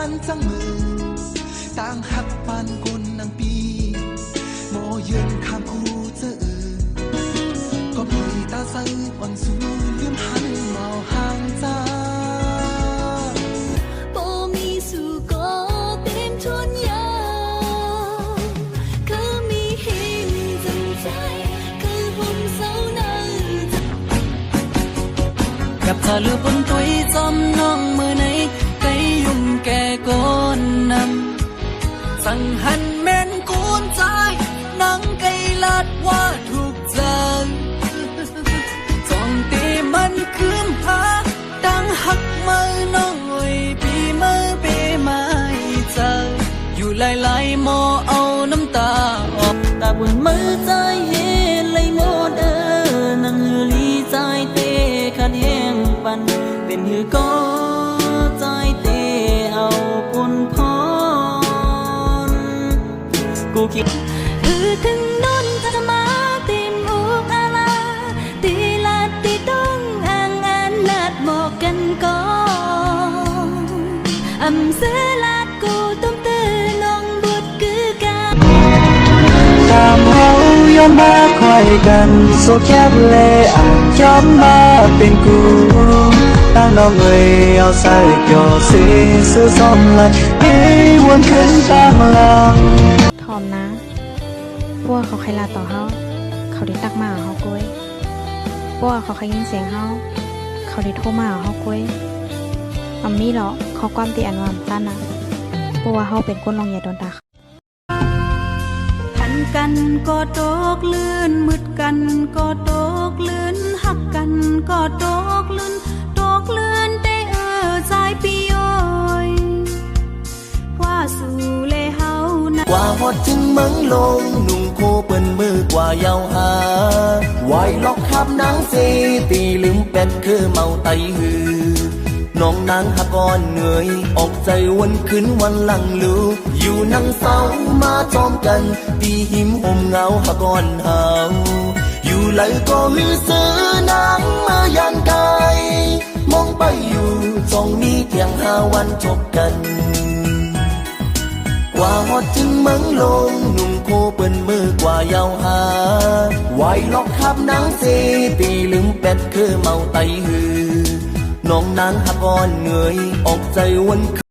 านจังมือต่างหักปานกุนนางปีโมยืนข้ามคู่เจอก็มีตาใสอ่อนสูลืมหันเมาห่างจ้าบ่มีสู่ก็เต็มทวนยาวคือมีหินจังใจคือผมเศร้าหน้ากับเธอลือบนตุยจอมน้องมือในไกยุ่มแก่ก้นนำสั่งหันแม่นกูนใจนังไกลาดว่าถูกใจจ้องตีมันคืนหาดังหักมือน้องไว้ปีมือปีไม้เจออยู่หลายๆโมเอาน้ำตาออกตาบุญมือใจเห็นเลยโมเดอนังหือลีใจเตะขัดแห้งปันเป็นหือก็ใจเตะเอาปุ่นพรกูคิดถึงนนจะมาติมอุกอาลาตีลาตีต้องอ่างอันนัดบอกกันก่อนอำเสลาดกูต้องตื่นน้องบุดคือกันตามเฮาย้อนมาคอยกันโซแคบเลยอ่านย้อนมาเป็นกูตั้งน้องเอ๋ยเอาใส่เกี่ยวสีซื้อซ้อมเลยให้วนขึ้นตั้งหลังทอมนะพวกเขาใครลาต่อเฮาเขาได้ตักมาเฮาก้วยพวกเขาใครยินเสียงเฮาเขาได้โทรมาเฮาก้วยมัมมี่หรอเขาความตีอันวามตั้นนะพวกเฮาเป็นคนลองอย่าโดนตาทันกันก็ตกลื่นมืดกันก็ตกลื่นหักกันก็ตกลื่นแต่ใจปีโอยว่าสู่เลเฮานะกว่าฮอดถึงเมืองลงนุ่งโคเปิ้นมือกว่าเยาหาไว้ล็อกขับนางเซตีลืมเป็ดคือเมาไตหือน้องนางหากอนเหนื่อยออกใจวันคืนวันหลังลืออยู่นั่งเศร้ามาจอมกันตีหิมห่มเงาหากอนเฮาอยู่ไหลก็ลือซื้อนางมายันกายมองไปอยู่จ้องมีเพียง5 วันจบกันกว่าฮอดถึงเมืองลงนุ่งโคเปิ้นมือกว่าเยาหาไว้ล็อกขับนางเซตีลืมเป็ดคือเมาไตหือน้องนางหากอนเหนื่อยออกใจวัน